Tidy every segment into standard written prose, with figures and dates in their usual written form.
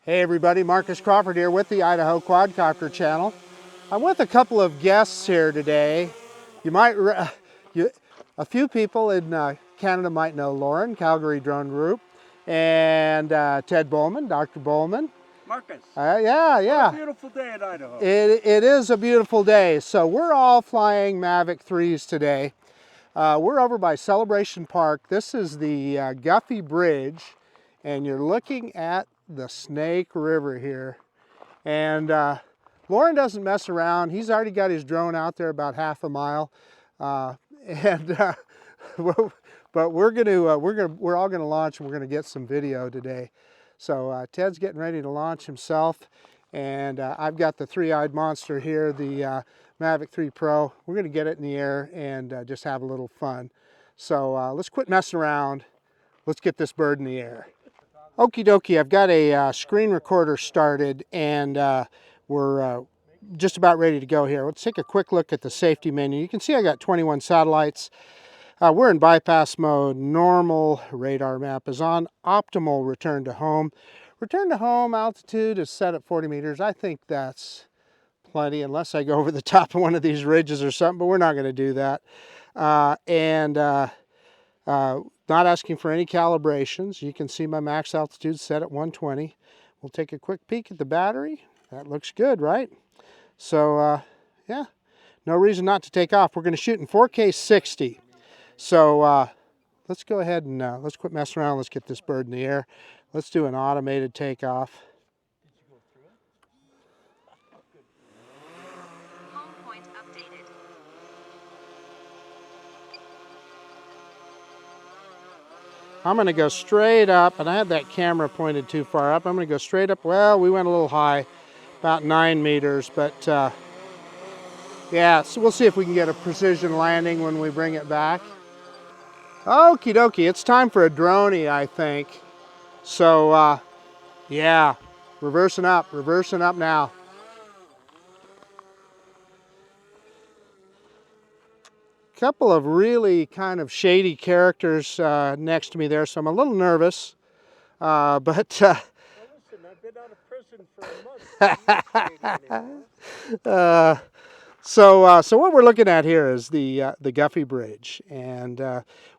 Hey everybody, Marcus Crawford here with the Idaho Quadcopter channel. I'm with a couple of guests here today. A few people in Canada might know Lauren, Calgary Drone Group, and Ted Bohlman, Dr. Bohlman. Marcus. Yeah. What a beautiful day in Idaho. It is a beautiful day. So we're all flying Mavic 3s today. We're over by Celebration Park. This is the Guffey Bridge, and you're looking at the Snake River here. And Lauren doesn't mess around. He's already got his drone out there about half a mile. But we're all gonna launch, and we're gonna get some video today. So Ted's getting ready to launch himself, and I've got the three-eyed monster here, the Mavic 3 Pro. We're gonna get it in the air and just have a little fun. So let's quit messing around. Let's get this bird in the air. Okie dokie, I've got a screen recorder started, and we're just about ready to go here. Let's take a quick look at the safety menu. You can see I got 21 satellites. We're in bypass mode. Normal radar map is on. Optimal return to home. Return to home altitude is set at 40 meters. I think that's plenty, unless I go over the top of one of these ridges or something, but we're not going to do that. Not asking for any calibrations. You can see my max altitude set at 120. We'll take a quick peek at the battery. That looks good, right? So, yeah, no reason not to take off. We're going to shoot in 4K 60. So let's go ahead and let's quit messing around. Let's get this bird in the air. Let's do an automated takeoff. Home point updated. I'm going to go straight up, and I had that camera pointed too far up. I'm going to go straight up. Well, we went a little high, about 9 meters, but yeah, so we'll see if we can get a precision landing when we bring it back. Okie dokie, it's time for a droney, I think. So, yeah, reversing up now. Couple of really kind of shady characters next to me there, so I'm a little nervous. Well, listen, I've been out of prison for a month. So what we're looking at here is the Guffey Bridge, and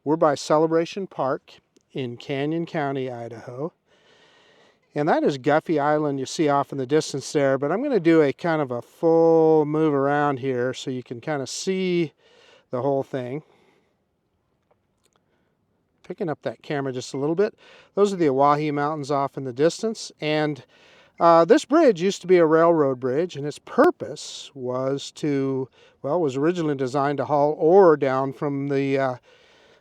we're by Celebration Park in Canyon County, Idaho. And that is Guffey Island you see off in the distance there, but I'm going to do a kind of a full move around here so you can kind of see the whole thing. Picking up that camera just a little bit. Those are the Oahe Mountains off in the distance, and this bridge used to be a railroad bridge, and its purpose was was originally designed to haul ore down from the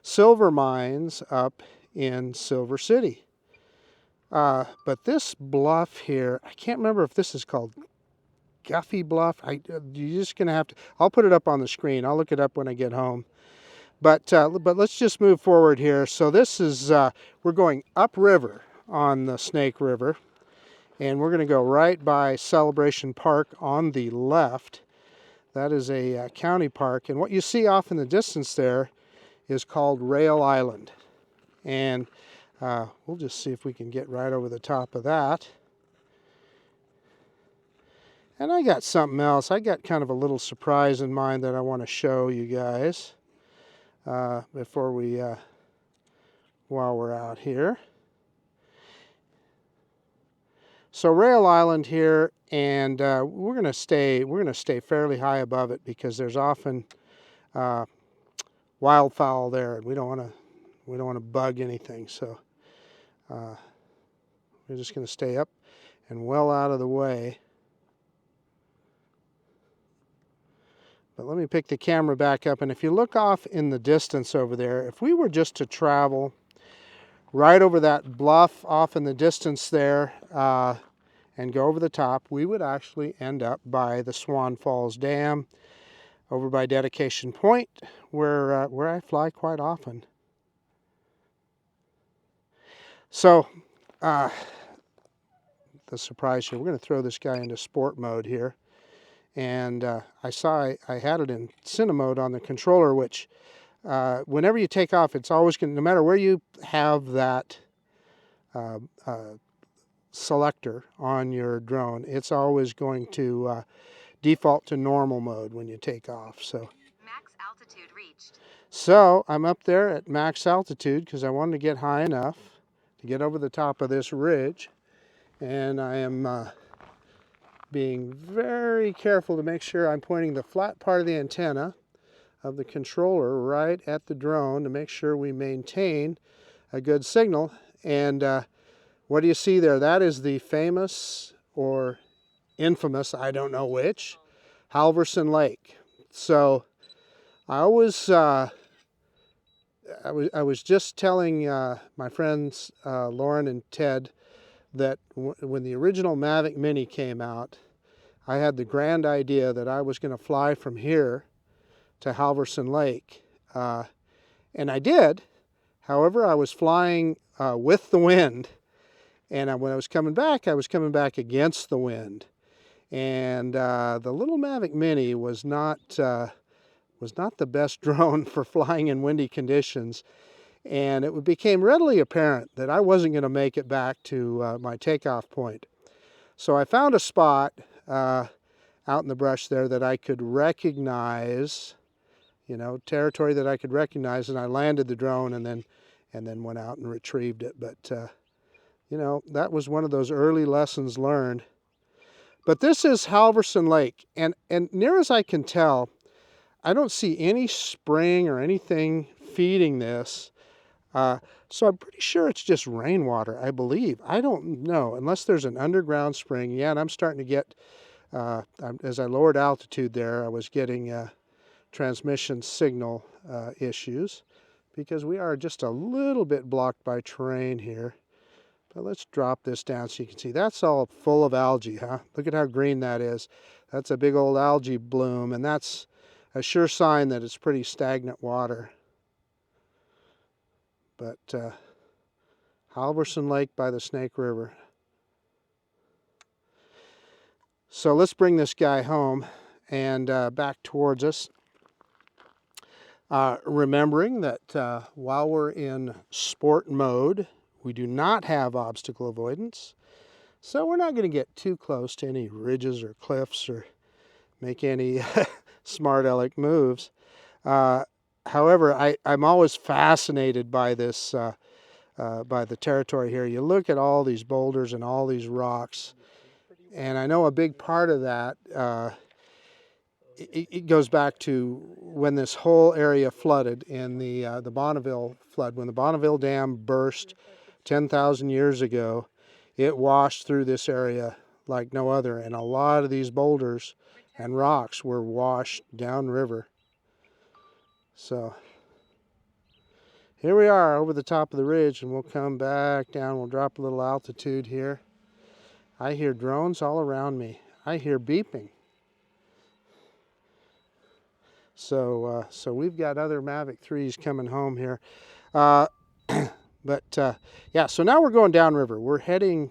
silver mines up in Silver City. But this bluff here, I can't remember if this is called Guffey Bluff. You're just going to have to, I'll put it up on the screen. I'll look it up when I get home. But let's just move forward here. So this is, we're going upriver on the Snake River. And we're going to go right by Celebration Park on the left. That is a county park. And what you see off in the distance there is called Rail Island. And we'll just see if we can get right over the top of that. And I got something else. I got kind of a little surprise in mind that I want to show you guys before we, while we're out here. So Rail Island here, and we're going to stay fairly high above it because there's often wildfowl there, and we don't want to bug anything. So we're just going to stay up and well out of the way. But let me pick the camera back up, and if you look off in the distance over there, if we were just to travel right over that bluff off in the distance there and go over the top, we would actually end up by the Swan Falls Dam, over by Dedication Point, where I fly quite often. So, the surprise here, we're going to throw this guy into sport mode here. And I saw I had it in Cine mode on the controller, which whenever you take off, it's always going to, no matter where you have that selector on your drone. It's always going to default to normal mode when you take off. Max altitude reached. So I'm up there at max altitude because I wanted to get high enough to get over the top of this ridge. And I am being very careful to make sure I'm pointing the flat part of the antenna of the controller right at the drone to make sure we maintain a good signal. And what do you see there? That is the famous or infamous, I don't know which, Halvorsen Lake. So I was just telling my friends Lauren and Ted that when the original Mavic Mini came out, I had the grand idea that I was going to fly from here to Halvorsen Lake, and I did. However, I was flying with the wind, and when I was coming back against the wind. And the little Mavic Mini was not the best drone for flying in windy conditions, and it became readily apparent that I wasn't going to make it back to my takeoff point. So I found a spot out in the brush there that I could recognize, territory that I could recognize, and I landed the drone and then went out and retrieved it. But that was one of those early lessons learned. But this is Halvorsen Lake, and near as I can tell, I don't see any spring or anything feeding this. So I'm pretty sure it's just rainwater, I believe. I don't know, unless there's an underground spring. Yeah, and I'm starting to get, as I lowered altitude there, I was getting transmission signal issues because we are just a little bit blocked by terrain here. But let's drop this down so you can see. That's all full of algae, huh? Look at how green that is. That's a big old algae bloom, and that's a sure sign that it's pretty stagnant water. But Halvorsen Lake by the Snake River. So let's bring this guy home and back towards us. Remembering that while we're in sport mode, we do not have obstacle avoidance. So we're not going to get too close to any ridges or cliffs or make any smart aleck moves. However, I'm always fascinated by this, by the territory here. You look at all these boulders and all these rocks, and I know a big part of that, it goes back to when this whole area flooded in the Bonneville flood. When the Bonneville Dam burst 10,000 years ago, it washed through this area like no other, and a lot of these boulders and rocks were washed downriver. So here we are over the top of the ridge, and we'll come back down. We'll drop a little altitude here. I hear drones all around me. I hear beeping. So we've got other Mavic 3s coming home here. Yeah, so now we're going downriver. We're heading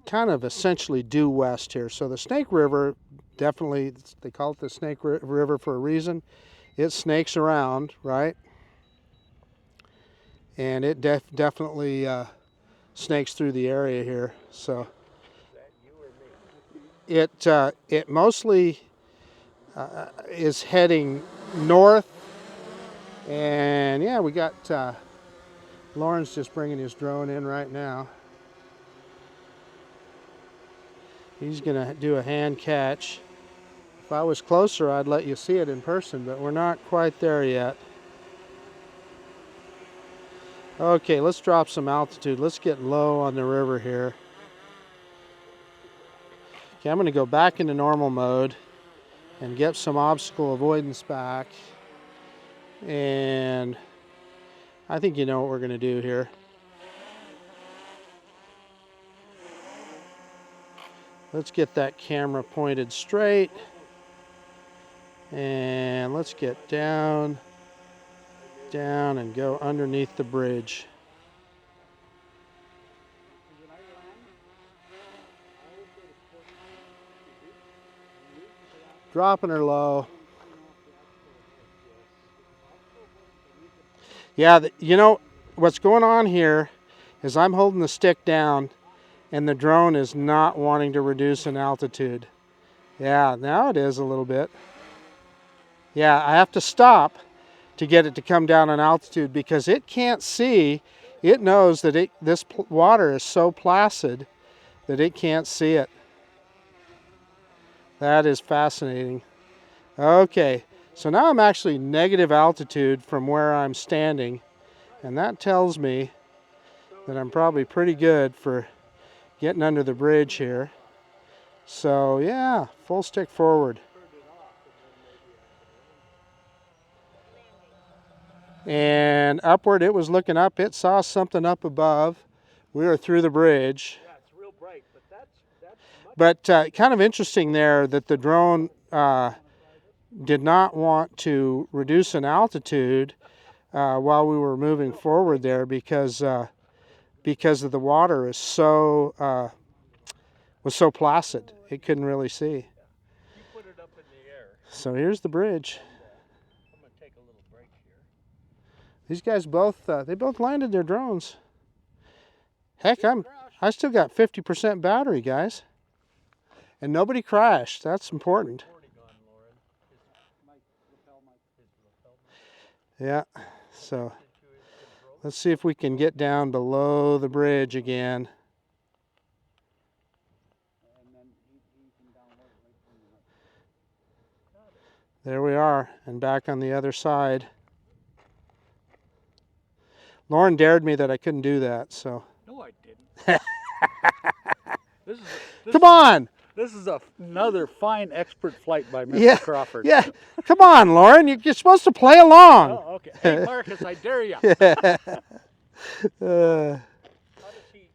kind of essentially due west here. So the Snake River, definitely, they call it the Snake River for a reason. It snakes around, right? And it definitely snakes through the area here. So it mostly is heading north. And yeah, we got Lauren's just bringing his drone in right now. He's gonna do a hand catch. If I was closer, I'd let you see it in person, but we're not quite there yet. Okay, let's drop some altitude. Let's get low on the river here. Okay, I'm gonna go back into normal mode and get some obstacle avoidance back. And I think you know what we're gonna do here. Let's get that camera pointed straight. And let's get down and go underneath the bridge. Dropping her low. Yeah, you know, what's going on here is I'm holding the stick down and the drone is not wanting to reduce in altitude. Yeah, now it is a little bit. Yeah, I have to stop to get it to come down in altitude because it can't see. It knows that this water is so placid that it can't see it. That is fascinating. Okay, so now I'm actually negative altitude from where I'm standing, and that tells me that I'm probably pretty good for getting under the bridge here. So yeah, full stick forward. And upward, it was looking up. It saw something up above. We were through the bridge. Yeah, it's real bright, but that's But kind of interesting there that the drone did not want to reduce in altitude while we were moving forward there because of the water is was so placid. It couldn't really see. You put it up in the air. So here's the bridge. I'm gonna take a little break here. These guys they both landed their drones. Heck, I still got 50% battery, guys. And nobody crashed. That's important. Yeah, so let's see if we can get down below the bridge again. There we are, and back on the other side. Lauren dared me that I couldn't do that, so. No, I didn't. Come on! This is another fine expert flight by Mr. Yeah, Crawford. yeah. Come on, Lauren. You're supposed to play along. Oh, okay. Hey, Marcus, I dare you. Uh, How does he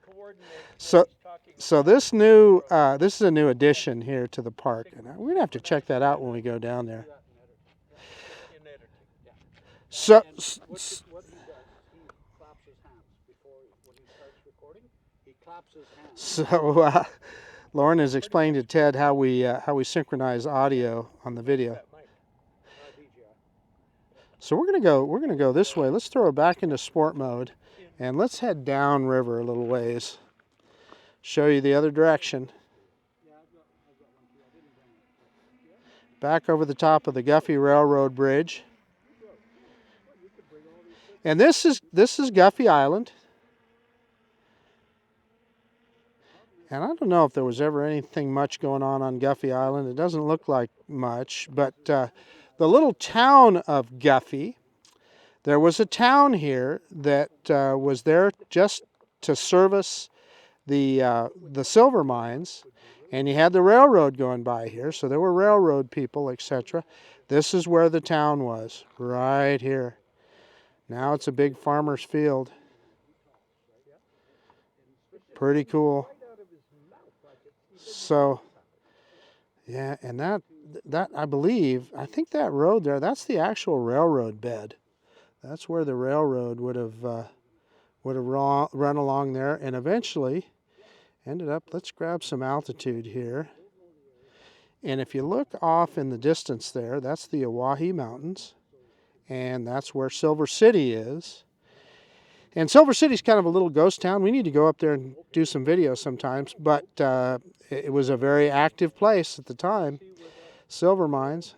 coordinate? so this is a new addition here to the park, and we're gonna have to check that out when we go down there. So, What he does, he claps his hands before when he starts recording. He claps his hands. so Lauren is explaining to Ted how we synchronize audio on the video. So we're gonna go this way. Let's throw it back into sport mode, and let's head down river a little ways. Show you the other direction. Back over the top of the Guffey Railroad Bridge. And this is Guffey Island. And I don't know if there was ever anything much going on Guffey Island. It doesn't look like much, but the little town of Guffey, there was a town here that was there just to service the silver mines, and you had the railroad going by here, so there were railroad people, etc. This is where the town was, right here. Now it's a big farmer's field. Pretty cool. So, yeah, and that I think that road there, that's the actual railroad bed. That's where the railroad would have run along there, and eventually ended up. Let's grab some altitude here. And if you look off in the distance there, that's the Oahe Mountains, and that's where Silver City is. And Silver City's kind of a little ghost town. We need to go up there and do some videos sometimes, but it was a very active place at the time. Silver mines.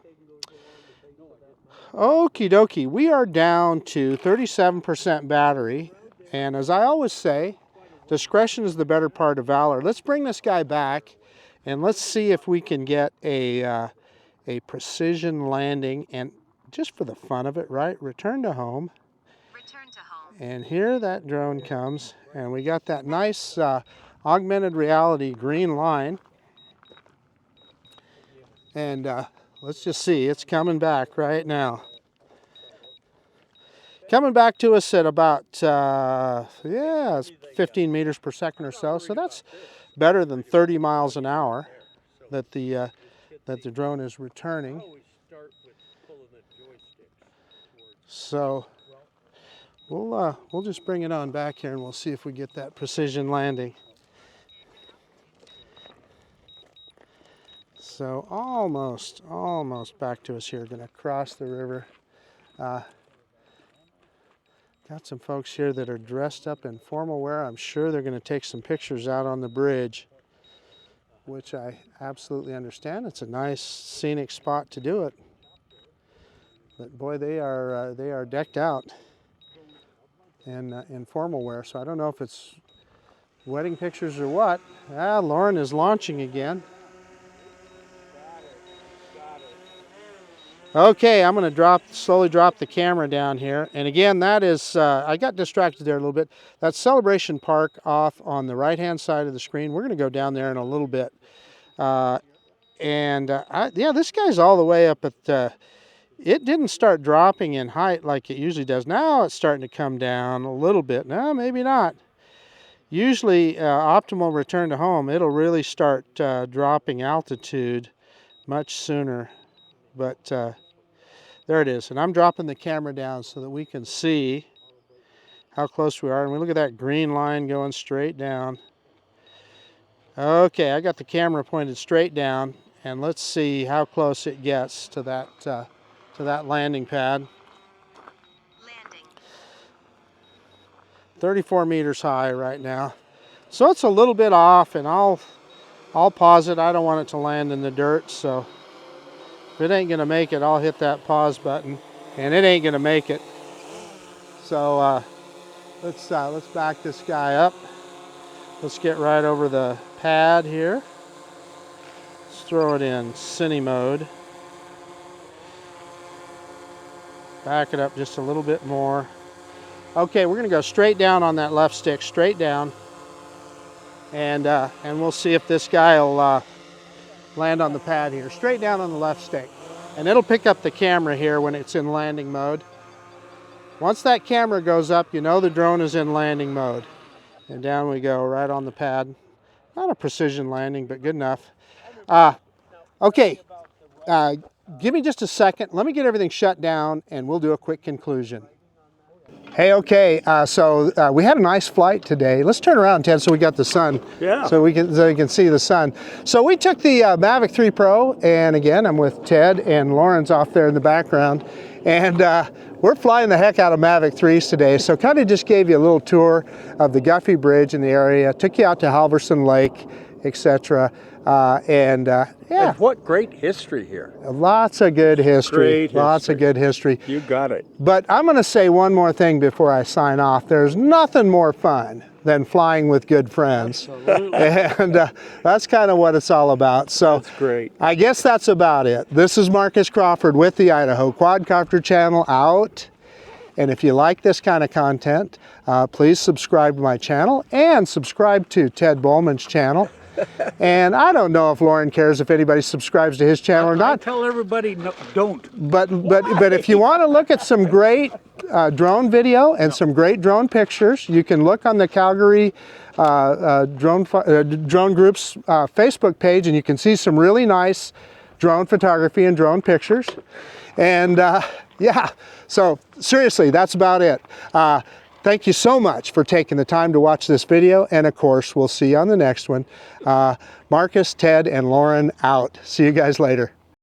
Okie dokie, we are down to 37% battery, and as I always say, discretion is the better part of valor. Let's bring this guy back, and let's see if we can get a precision landing, and just for the fun of it, right? Return to home. Return to home. And here that drone comes, and we got that nice augmented reality green line. And let's just see, it's coming back right now. Coming back to us at about, it's 15 meters per second or so. So that's better than 30 miles an hour that the drone is returning. So we'll just bring it on back here and we'll see if we get that precision landing. So almost back to us here. Going to cross the river. Got some folks here that are dressed up in formal wear. I'm sure they're going to take some pictures out on the bridge, which I absolutely understand. It's a nice scenic spot to do it. But boy, they are decked out in formal wear. So I don't know if it's wedding pictures or what. Ah, Lauren is launching again. Okay, I'm going to slowly drop the camera down here. And again, that is, I got distracted there a little bit. That's Celebration Park off on the right-hand side of the screen. We're going to go down there in a little bit. Yeah, this guy's all the way up at, it didn't start dropping in height like it usually does. Now it's starting to come down a little bit. No, maybe not. Usually, optimal return to home, it'll really start dropping altitude much sooner. But there it is. And I'm dropping the camera down so that we can see how close we are. And we look at that green line going straight down. Okay, I got the camera pointed straight down. And let's see how close it gets to that landing pad. Landing. 34 meters high right now. So it's a little bit off, and I'll pause it. I don't want it to land in the dirt, so if it ain't gonna make it, I'll hit that pause button, and it ain't gonna make it. So let's back this guy up. Let's get right over the pad here. Let's throw it in cine mode. Back it up just a little bit more. Okay, we're gonna go straight down on that left stick, straight down, and we'll see if this guy will land on the pad here. Straight down on the left stick. And it'll pick up the camera here when it's in landing mode. Once that camera goes up, you know the drone is in landing mode. And down we go, right on the pad. Not a precision landing, but good enough. Okay, give me just a second. Let me get everything shut down and we'll do a quick conclusion. Hey, okay, so we had a nice flight today. Let's turn around, Ted, so we got the sun. Yeah. So you can see the sun. So we took the Mavic 3 Pro, and again, I'm with Ted and Lauren's off there in the background. And we're flying the heck out of Mavic 3s today. So kind of just gave you a little tour of the Guffey Bridge in the area, took you out to Halvorsen Lake, etc. Yeah. And what great history here. Lots of good history. Great history. Lots of good history. You got it. But I'm going to say one more thing before I sign off. There's nothing more fun than flying with good friends. Absolutely. And that's kind of what it's all about. So that's great. I guess that's about it. This is Marcus Crawford with the Idaho Quadcopter channel out. And if you like this kind of content, please subscribe to my channel and subscribe to Ted Bohlman's channel. And I don't know if Lauren cares if anybody subscribes to his channel or not. I tell everybody no, don't. But if you want to look at some great drone video and some great drone pictures, you can look on the Calgary Drone Group's Facebook page, and you can see some really nice drone photography and drone pictures. And yeah, so seriously, that's about it. Thank you so much for taking the time to watch this video, and of course, we'll see you on the next one. Marcus, Ted, and Lauren out. See you guys later.